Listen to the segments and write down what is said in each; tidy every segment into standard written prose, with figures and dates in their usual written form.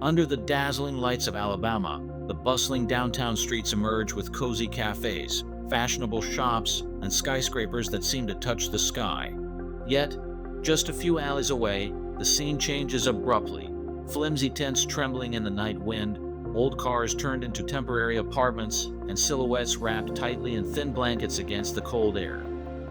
Under the dazzling lights of Alabama, the bustling downtown streets emerge with cozy cafes, fashionable shops, and skyscrapers that seem to touch the sky. Yet, just a few alleys away, the scene changes abruptly. Flimsy tents trembling in the night wind, old cars turned into temporary apartments, and silhouettes wrapped tightly in thin blankets against the cold air.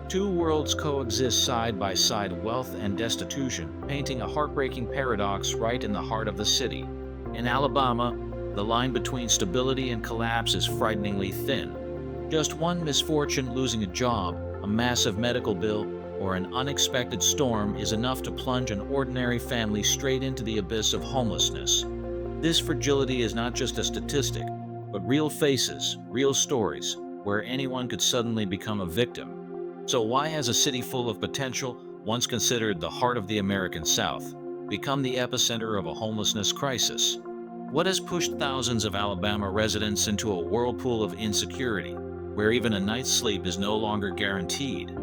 Two worlds coexist side by side, wealth and destitution, painting a heartbreaking paradox right in the heart of the city. In Alabama, the line between stability and collapse is frighteningly thin. Just one misfortune, losing a job, a massive medical bill, or an unexpected storm is enough to plunge an ordinary family straight into the abyss of homelessness. This fragility is not just a statistic, but real faces, real stories, where anyone could suddenly become a victim. So why has a city full of potential, once considered the heart of the American South, become the epicenter of a homelessness crisis? What has pushed thousands of Alabama residents into a whirlpool of insecurity, where even a night's sleep is no longer guaranteed?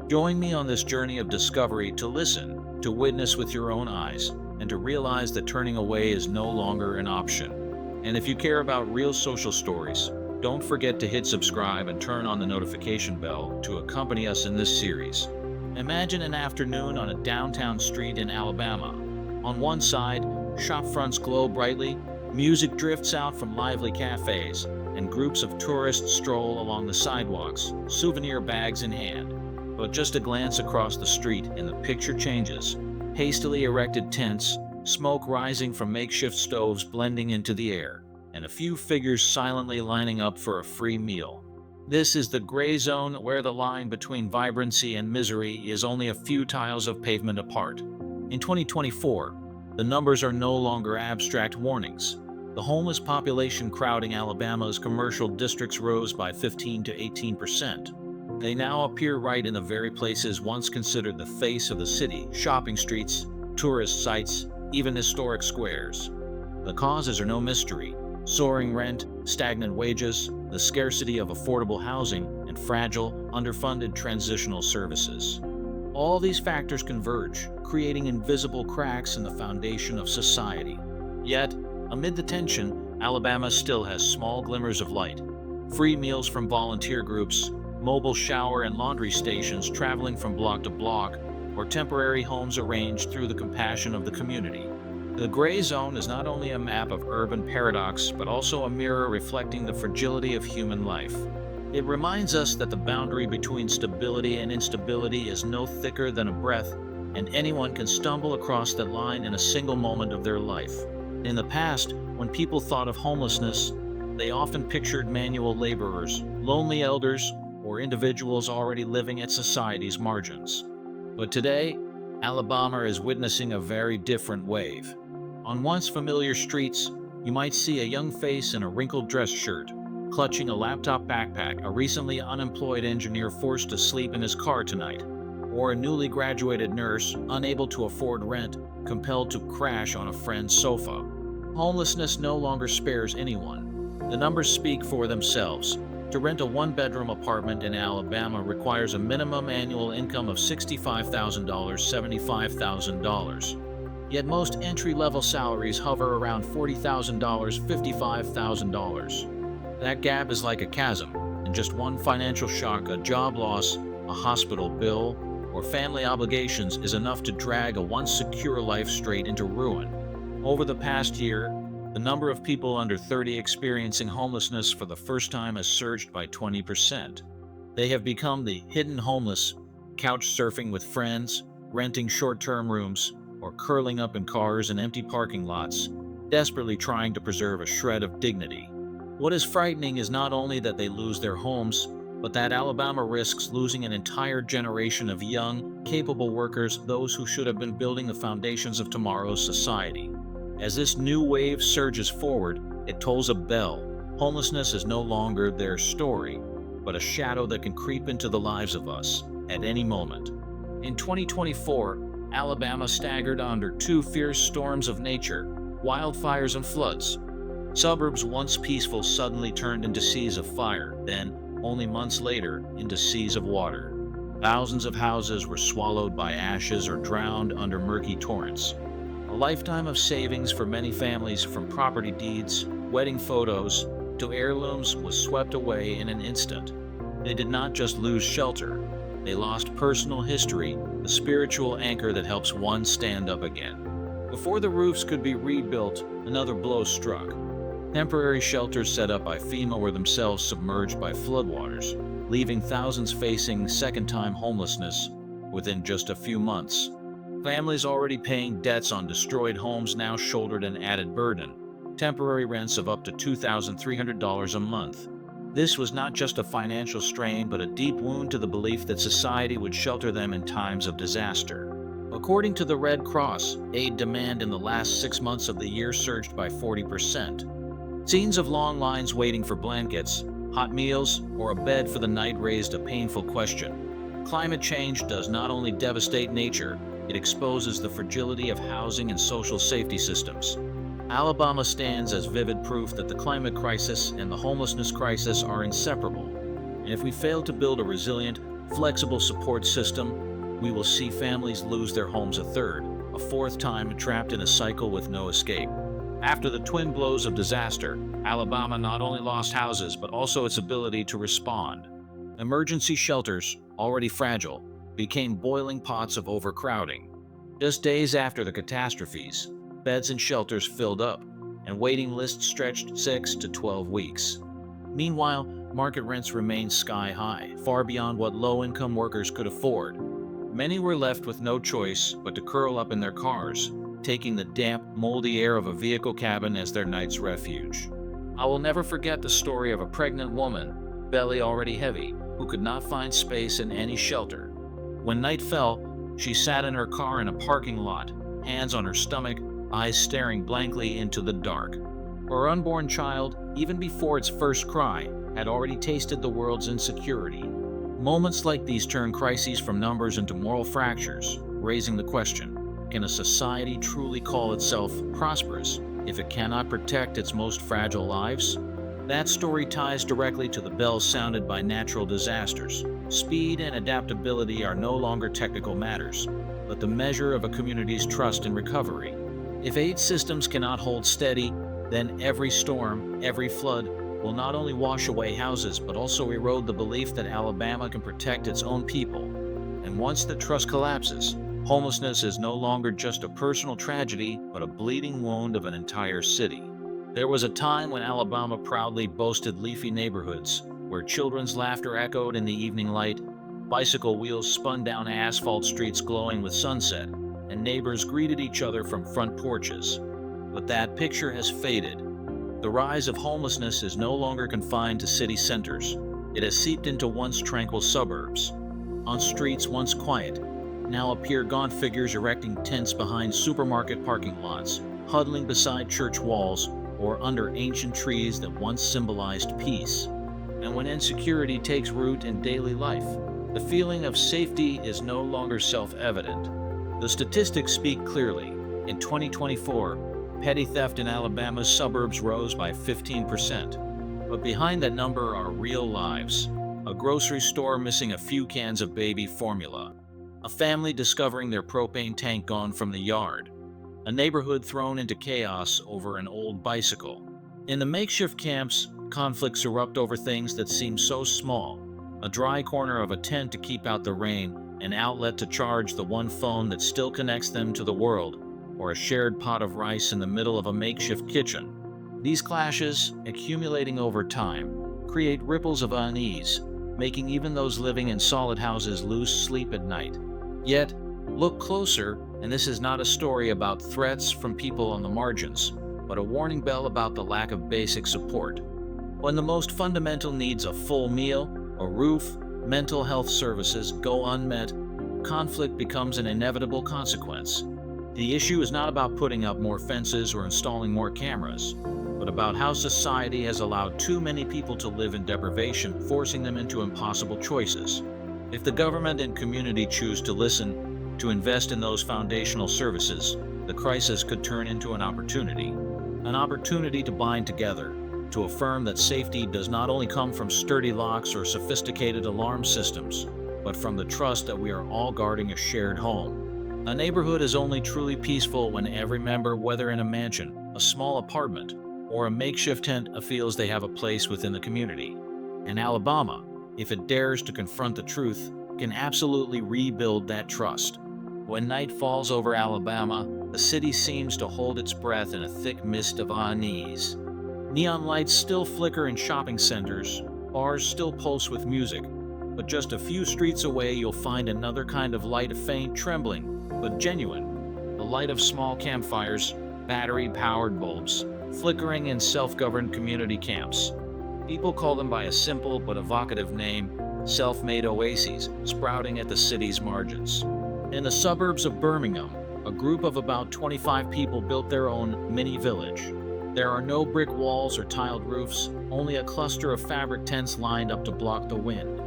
Join me on this journey of discovery, to listen, to witness with your own eyes, and to realize that turning away is no longer an option. And if you care about real social stories, don't forget to hit subscribe and turn on the notification bell to accompany us in this series. Imagine an afternoon on a downtown street in Alabama. On one side, shop fronts glow brightly, music drifts out from lively cafes, and groups of tourists stroll along the sidewalks, souvenir bags in hand. But just a glance across the street and the picture changes. Hastily erected tents, smoke rising from makeshift stoves blending into the air, and a few figures silently lining up for a free meal. This is the gray zone, where the line between vibrancy and misery is only a few tiles of pavement apart. In 2024, the numbers are no longer abstract warnings. The homeless population crowding Alabama's commercial districts rose by 15 to 18%. They now appear right in the very places once considered the face of the city: shopping streets, tourist sites, even historic squares. The causes are no mystery: soaring rent, stagnant wages, the scarcity of affordable housing, and fragile, underfunded transitional services. All these factors converge, creating invisible cracks in the foundation of society. Yet, amid the tension, Alabama still has small glimmers of light. Free meals from volunteer groups, mobile shower and laundry stations traveling from block to block, or temporary homes arranged through the compassion of the community. The gray zone is not only a map of urban paradox, but also a mirror reflecting the fragility of human life. It reminds us that the boundary between stability and instability is no thicker than a breath, and anyone can stumble across that line in a single moment of their life. In the past, when people thought of homelessness, they often pictured manual laborers, lonely elders, or individuals already living at society's margins. But today, Alabama is witnessing a very different wave. On once familiar streets, you might see a young face in a wrinkled dress shirt, clutching a laptop backpack, a recently unemployed engineer forced to sleep in his car tonight, or a newly graduated nurse unable to afford rent, compelled to crash on a friend's sofa. Homelessness no longer spares anyone. The numbers speak for themselves. To rent a one-bedroom apartment in Alabama requires a minimum annual income of $65,000, $75,000. Yet most entry-level salaries hover around $40,000, $55,000. That gap is like a chasm, and just one financial shock, a job loss, a hospital bill, or family obligations is enough to drag a once secure life straight into ruin. Over the past year, the number of people under 30 experiencing homelessness for the first time has surged by 20%. They have become the hidden homeless, couch surfing with friends, renting short-term rooms, or curling up in cars in empty parking lots, desperately trying to preserve a shred of dignity. What is frightening is not only that they lose their homes, but that Alabama risks losing an entire generation of young, capable workers, those who should have been building the foundations of tomorrow's society. As this new wave surges forward, it tolls a bell. Homelessness is no longer their story, but a shadow that can creep into the lives of us at any moment. In 2024, Alabama staggered under two fierce storms of nature: wildfires and floods. Suburbs once peaceful suddenly turned into seas of fire, then, only months later, into seas of water. Thousands of houses were swallowed by ashes or drowned under murky torrents. A lifetime of savings for many families, from property deeds, wedding photos, to heirlooms, was swept away in an instant. They did not just lose shelter, they lost personal history, the spiritual anchor that helps one stand up again. Before the roofs could be rebuilt, another blow struck. Temporary shelters set up by FEMA were themselves submerged by floodwaters, leaving thousands facing second-time homelessness within just a few months. Families already paying debts on destroyed homes now shouldered an added burden: temporary rents of up to $2,300 a month. This was not just a financial strain, but a deep wound to the belief that society would shelter them in times of disaster. According to the Red Cross, aid demand in the last 6 months of the year surged by 40%. Scenes of long lines waiting for blankets, hot meals, or a bed for the night raised a painful question. Climate change does not only devastate nature, it exposes the fragility of housing and social safety systems. Alabama stands as vivid proof that the climate crisis and the homelessness crisis are inseparable. And if we fail to build a resilient, flexible support system, we will see families lose their homes a third, a fourth time trapped in a cycle with no escape. After the twin blows of disaster, Alabama not only lost houses but also its ability to respond. Emergency shelters, already fragile, became boiling pots of overcrowding. Just days after the catastrophes, beds and shelters filled up, and waiting lists stretched 6 to 12 weeks. Meanwhile, market rents remained sky high, far beyond what low-income workers could afford. Many were left with no choice but to curl up in their cars, taking the damp, moldy air of a vehicle cabin as their night's refuge. I will never forget the story of a pregnant woman, belly already heavy, who could not find space in any shelter. When night fell, she sat in her car in a parking lot, hands on her stomach, eyes staring blankly into the dark. Her unborn child, even before its first cry, had already tasted the world's insecurity. Moments like these turn crises from numbers into moral fractures, raising the question: can a society truly call itself prosperous if it cannot protect its most fragile lives? That story ties directly to the bells sounded by natural disasters. Speed and adaptability are no longer technical matters, but the measure of a community's trust in recovery. If aid systems cannot hold steady, then every storm, every flood, will not only wash away houses but also erode the belief that Alabama can protect its own people. And once the trust collapses, homelessness is no longer just a personal tragedy, but a bleeding wound of an entire city. There was a time when Alabama proudly boasted leafy neighborhoods, where children's laughter echoed in the evening light, bicycle wheels spun down asphalt streets glowing with sunset, and neighbors greeted each other from front porches. But that picture has faded. The rise of homelessness is no longer confined to city centers. It has seeped into once tranquil suburbs. On streets once quiet, now appear gaunt figures erecting tents behind supermarket parking lots, huddling beside church walls, or under ancient trees that once symbolized peace. And when insecurity takes root in daily life, the feeling of safety is no longer self-evident. The statistics speak clearly. In 2024, petty theft in Alabama's suburbs rose by 15%. But behind that number are real lives. A grocery store missing a few cans of baby formula. A family discovering their propane tank gone from the yard. A neighborhood thrown into chaos over an old bicycle. In the makeshift camps, conflicts erupt over things that seem so small. A dry corner of a tent to keep out the rain, an outlet to charge the one phone that still connects them to the world, or a shared pot of rice in the middle of a makeshift kitchen. These clashes, accumulating over time, create ripples of unease, making even those living in solid houses lose sleep at night. Yet, look closer, and this is not a story about threats from people on the margins, but a warning bell about the lack of basic support. When the most fundamental needs, a full meal, a roof, mental health services, go unmet, conflict becomes an inevitable consequence. The issue is not about putting up more fences or installing more cameras, but about how society has allowed too many people to live in deprivation, forcing them into impossible choices. If the government and community choose to listen, to invest in those foundational services, the crisis could turn into an opportunity to bind together, to affirm that safety does not only come from sturdy locks or sophisticated alarm systems, but from the trust that we are all guarding a shared home. A neighborhood is only truly peaceful when every member, whether in a mansion, a small apartment, or a makeshift tent, feels they have a place within the community. And Alabama, if it dares to confront the truth, can absolutely rebuild that trust. When night falls over Alabama, the city seems to hold its breath in a thick mist of unease. Neon lights still flicker in shopping centers, bars still pulse with music, but just a few streets away you'll find another kind of light, faint, trembling, but genuine. The light of small campfires, battery-powered bulbs, flickering in self-governed community camps. People call them by a simple but evocative name, self-made oases, sprouting at the city's margins. In the suburbs of Birmingham, a group of about 25 people built their own mini village. There are no brick walls or tiled roofs, only a cluster of fabric tents lined up to block the wind.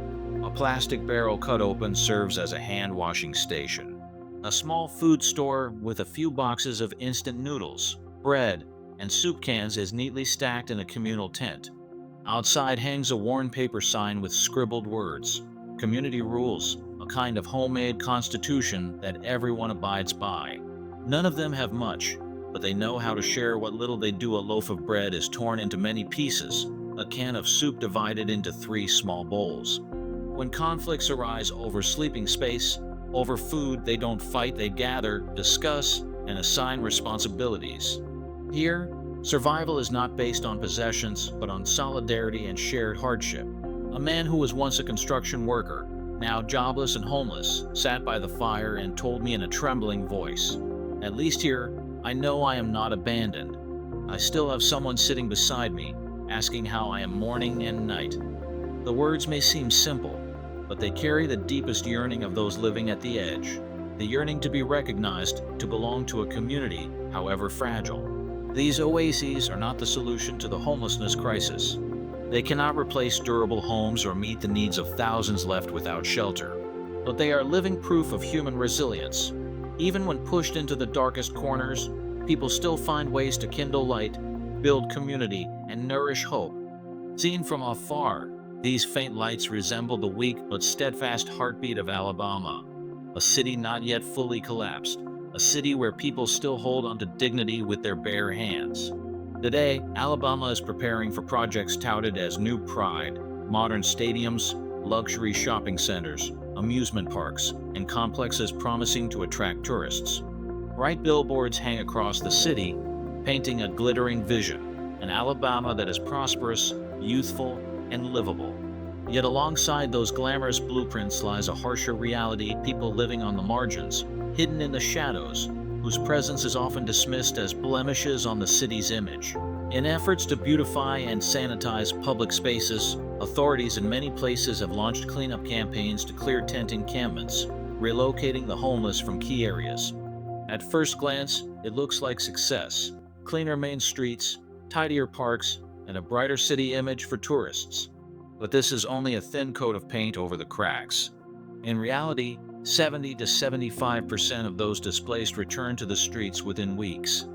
A plastic barrel cut open serves as a hand-washing station. A small food store with a few boxes of instant noodles, bread, and soup cans is neatly stacked in a communal tent. Outside hangs a worn paper sign with scribbled words, "Community rules," a kind of homemade constitution that everyone abides by. None of them have much, but they know how to share what little they do. A loaf of bread is torn into many pieces, a can of soup divided into 3 small bowls. When conflicts arise over sleeping space, over food, they don't fight, they gather, discuss, and assign responsibilities. Here, survival is not based on possessions, but on solidarity and shared hardship. A man who was once a construction worker, now jobless and homeless, sat by the fire and told me in a trembling voice, "At least here, I know I am not abandoned. I still have someone sitting beside me, asking how I am morning and night." The words may seem simple, but they carry the deepest yearning of those living at the edge, the yearning to be recognized, to belong to a community, however fragile. These oases are not the solution to the homelessness crisis. They cannot replace durable homes or meet the needs of thousands left without shelter, but they are living proof of human resilience. Even when pushed into the darkest corners, people still find ways to kindle light, build community, and nourish hope. Seen from afar, these faint lights resemble the weak but steadfast heartbeat of Alabama, a city not yet fully collapsed, a city where people still hold onto dignity with their bare hands. Today, Alabama is preparing for projects touted as new pride, modern stadiums, luxury shopping centers, amusement parks, and complexes promising to attract tourists. Bright billboards hang across the city, painting a glittering vision, an Alabama that is prosperous, youthful, and livable. Yet alongside those glamorous blueprints lies a harsher reality, people living on the margins, hidden in the shadows, whose presence is often dismissed as blemishes on the city's image. In efforts to beautify and sanitize public spaces, authorities in many places have launched cleanup campaigns to clear tent encampments, relocating the homeless from key areas. At first glance, it looks like success. Cleaner main streets, tidier parks, and a brighter city image for tourists. But this is only a thin coat of paint over the cracks. In reality, 70 to 75% of those displaced return to the streets within weeks.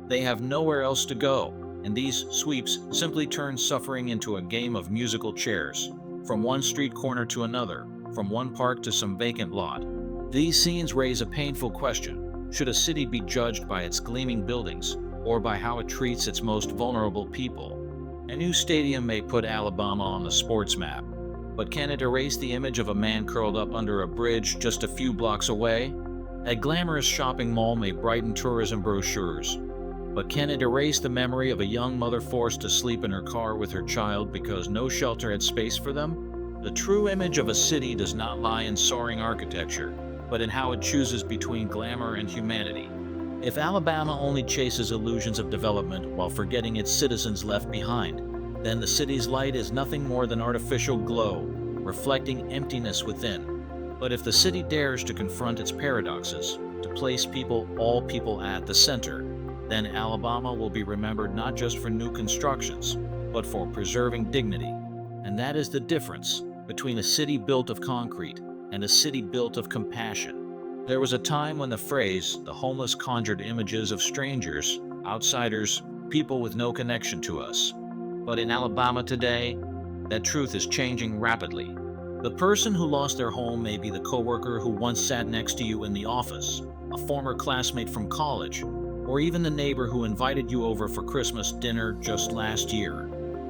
They have nowhere else to go, and these sweeps simply turn suffering into a game of musical chairs, from one street corner to another, from one park to some vacant lot. These scenes raise a painful question. Should a city be judged by its gleaming buildings, or by how it treats its most vulnerable people? A new stadium may put Alabama on the sports map, but can it erase the image of a man curled up under a bridge just a few blocks away? A glamorous shopping mall may brighten tourism brochures, but can it erase the memory of a young mother forced to sleep in her car with her child because no shelter had space for them? The true image of a city does not lie in soaring architecture, but in how it chooses between glamour and humanity. If Alabama only chases illusions of development while forgetting its citizens left behind, then the city's light is nothing more than artificial glow, reflecting emptiness within. But if the city dares to confront its paradoxes, to place all people at the center, then Alabama will be remembered not just for new constructions, but for preserving dignity. And that is the difference between a city built of concrete and a city built of compassion. There was a time when the phrase, "the homeless," conjured images of strangers, outsiders, people with no connection to us. But in Alabama today, that truth is changing rapidly. The person who lost their home may be the coworker who once sat next to you in the office, a former classmate from college, or even the neighbor who invited you over for Christmas dinner just last year.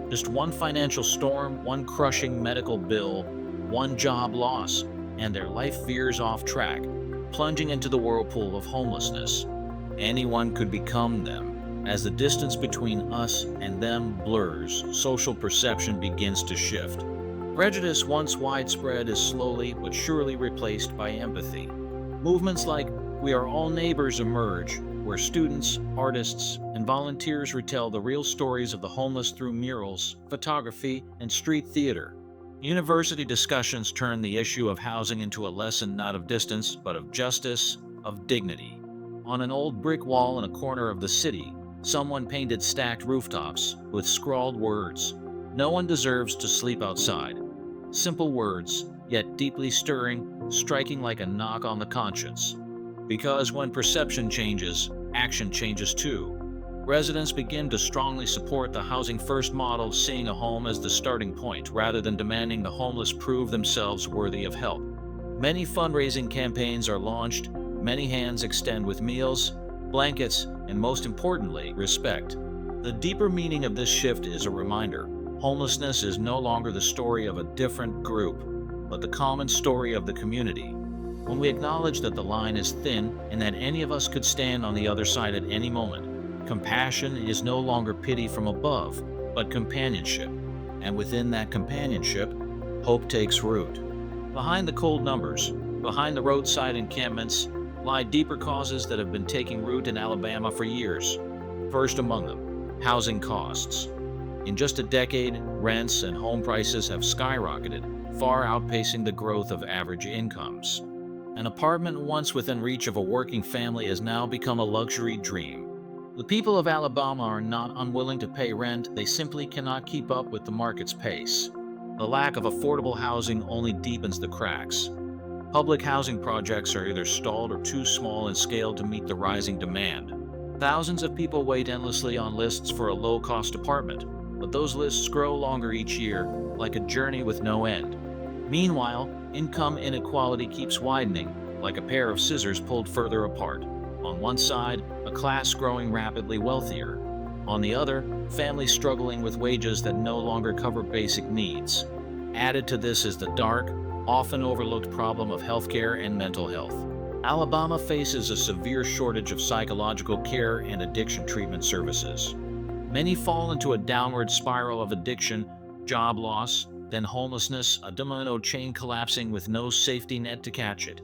Just one financial storm, one crushing medical bill, one job loss, and their life veers off track, plunging into the whirlpool of homelessness. Anyone could become them. As the distance between us and them blurs, social perception begins to shift. Prejudice, once widespread, is slowly but surely replaced by empathy. Movements like We Are All Neighbors emerge, where students, artists, and volunteers retell the real stories of the homeless through murals, photography, and street theater. University discussions turn the issue of housing into a lesson not of distance, but of justice, of dignity. On an old brick wall in a corner of the city, someone painted stacked rooftops with scrawled words, "No one deserves to sleep outside." Simple words, yet deeply stirring, striking like a knock on the conscience. Because when perception changes, action changes too. Residents begin to strongly support the housing first model, seeing a home as the starting point rather than demanding the homeless prove themselves worthy of help. Many fundraising campaigns are launched, many hands extend with meals, blankets, and most importantly, respect. The deeper meaning of this shift is a reminder. Homelessness is no longer the story of a different group, but the common story of the community. When we acknowledge that the line is thin and that any of us could stand on the other side at any moment, compassion is no longer pity from above, but companionship. And within that companionship, hope takes root. Behind the cold numbers, behind the roadside encampments, lie deeper causes that have been taking root in Alabama for years. First among them, housing costs. In just a decade, rents and home prices have skyrocketed, far outpacing the growth of average incomes. An apartment once within reach of a working family has now become a luxury dream. The people of Alabama are not unwilling to pay rent, they simply cannot keep up with the market's pace. The lack of affordable housing only deepens the cracks. Public housing projects are either stalled or too small in scale to meet the rising demand. Thousands of people wait endlessly on lists for a low-cost apartment, but those lists grow longer each year, like a journey with no end. Meanwhile, income inequality keeps widening, like a pair of scissors pulled further apart. On one side, a class growing rapidly wealthier. On the other, families struggling with wages that no longer cover basic needs. Added to this is the dark, often overlooked problem of healthcare and mental health. Alabama faces a severe shortage of psychological care and addiction treatment services. Many fall into a downward spiral of addiction, job loss, then homelessness, a domino chain collapsing with no safety net to catch it.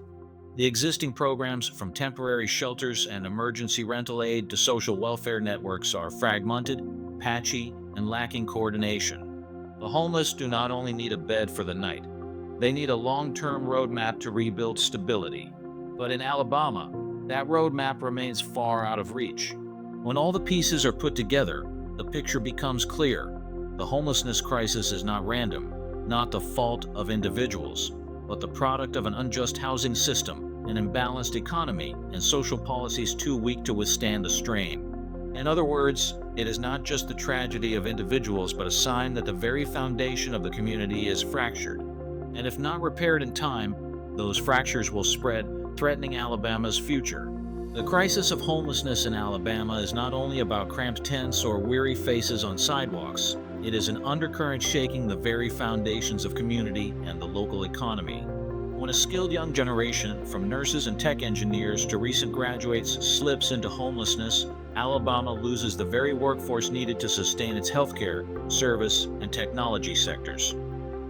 The existing programs, from temporary shelters and emergency rental aid to social welfare networks, are fragmented, patchy, and lacking coordination. The homeless do not only need a bed for the night, they need a long-term roadmap to rebuild stability. But in Alabama, that roadmap remains far out of reach. When all the pieces are put together, the picture becomes clear. The homelessness crisis is not random, not the fault of individuals, but the product of an unjust housing system, an imbalanced economy, and social policies too weak to withstand the strain. In other words, it is not just the tragedy of individuals, but a sign that the very foundation of the community is fractured. And if not repaired in time, those fractures will spread, threatening Alabama's future. The crisis of homelessness in Alabama is not only about cramped tents or weary faces on sidewalks. It is an undercurrent shaking the very foundations of community and the local economy. When a skilled young generation, from nurses and tech engineers to recent graduates, slips into homelessness, Alabama loses the very workforce needed to sustain its healthcare, service, and technology sectors.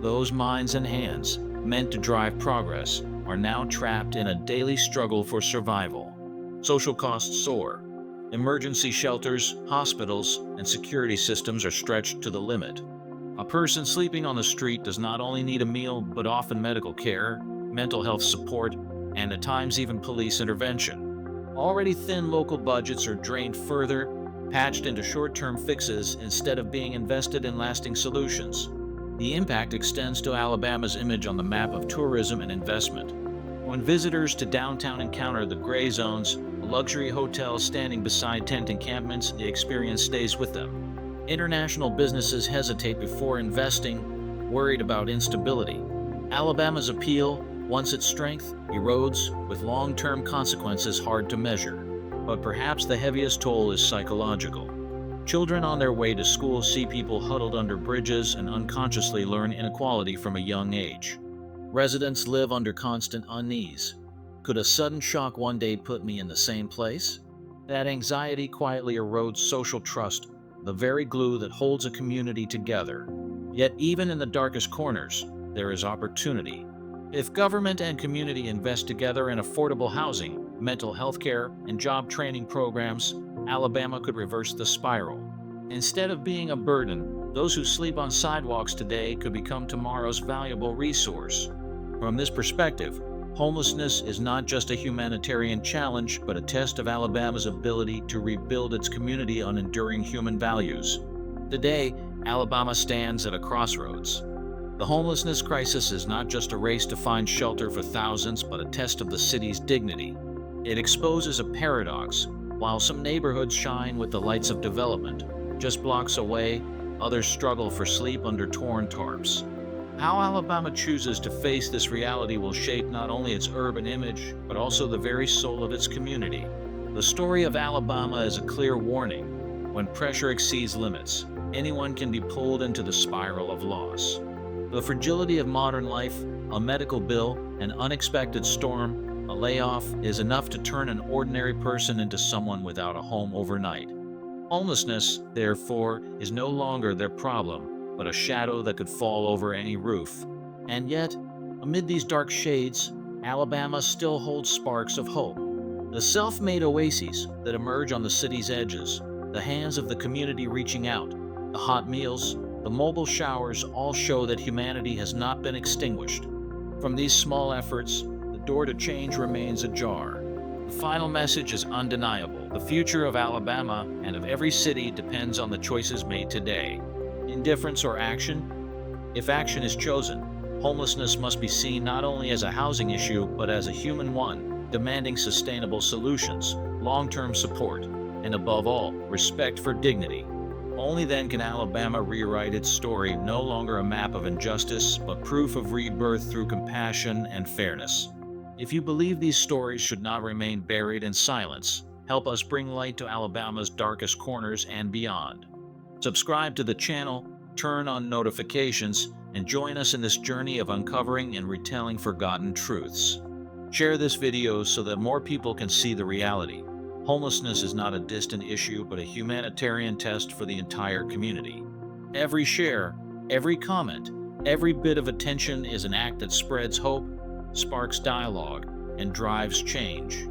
Those minds and hands, meant to drive progress, are now trapped in a daily struggle for survival. Social costs soar. Emergency shelters, hospitals, and security systems are stretched to the limit. A person sleeping on the street does not only need a meal, but often medical care, mental health support, and at times even police intervention. Already thin local budgets are drained further, patched into short-term fixes instead of being invested in lasting solutions. The impact extends to Alabama's image on the map of tourism and investment. When visitors to downtown encounter the gray zones, luxury hotels standing beside tent encampments, the experience stays with them. International businesses hesitate before investing, worried about instability. Alabama's appeal, Once its strength erodes, with long-term consequences hard to measure. But perhaps the heaviest toll is psychological. Children on their way to school see people huddled under bridges and unconsciously learn inequality from a young age. Residents live under constant unease. Could a sudden shock one day put me in the same place? That anxiety quietly erodes social trust, the very glue that holds a community together. Yet even in the darkest corners, there is opportunity. If government and community invest together in affordable housing, mental health care, and job training programs, Alabama could reverse the spiral. Instead of being a burden, those who sleep on sidewalks today could become tomorrow's valuable resource. From this perspective, homelessness is not just a humanitarian challenge, but a test of Alabama's ability to rebuild its community on enduring human values. Today, Alabama stands at a crossroads. The homelessness crisis is not just a race to find shelter for thousands, but a test of the city's dignity. It exposes a paradox. While some neighborhoods shine with the lights of development, just blocks away, others struggle for sleep under torn tarps. How Alabama chooses to face this reality will shape not only its urban image, but also the very soul of its community. The story of Alabama is a clear warning. When pressure exceeds limits, anyone can be pulled into the spiral of loss. The fragility of modern life, a medical bill, an unexpected storm, a layoff, is enough to turn an ordinary person into someone without a home overnight. Homelessness, therefore, is no longer their problem, but a shadow that could fall over any roof. And yet, amid these dark shades, Alabama still holds sparks of hope. The self-made oases that emerge on the city's edges, the hands of the community reaching out, the hot meals, the mobile showers all show that humanity has not been extinguished. From these small efforts, the door to change remains ajar. The final message is undeniable. The future of Alabama and of every city depends on the choices made today. Indifference or action? If action is chosen, homelessness must be seen not only as a housing issue, but as a human one, demanding sustainable solutions, long-term support, and above all, respect for dignity. Only then can Alabama rewrite its story, no longer a map of injustice, but proof of rebirth through compassion and fairness. If you believe these stories should not remain buried in silence, help us bring light to Alabama's darkest corners and beyond. Subscribe to the channel, turn on notifications, and join us in this journey of uncovering and retelling forgotten truths. Share this video so that more people can see the reality. Homelessness is not a distant issue, but a humanitarian test for the entire community. Every share, every comment, every bit of attention is an act that spreads hope, sparks dialogue, and drives change.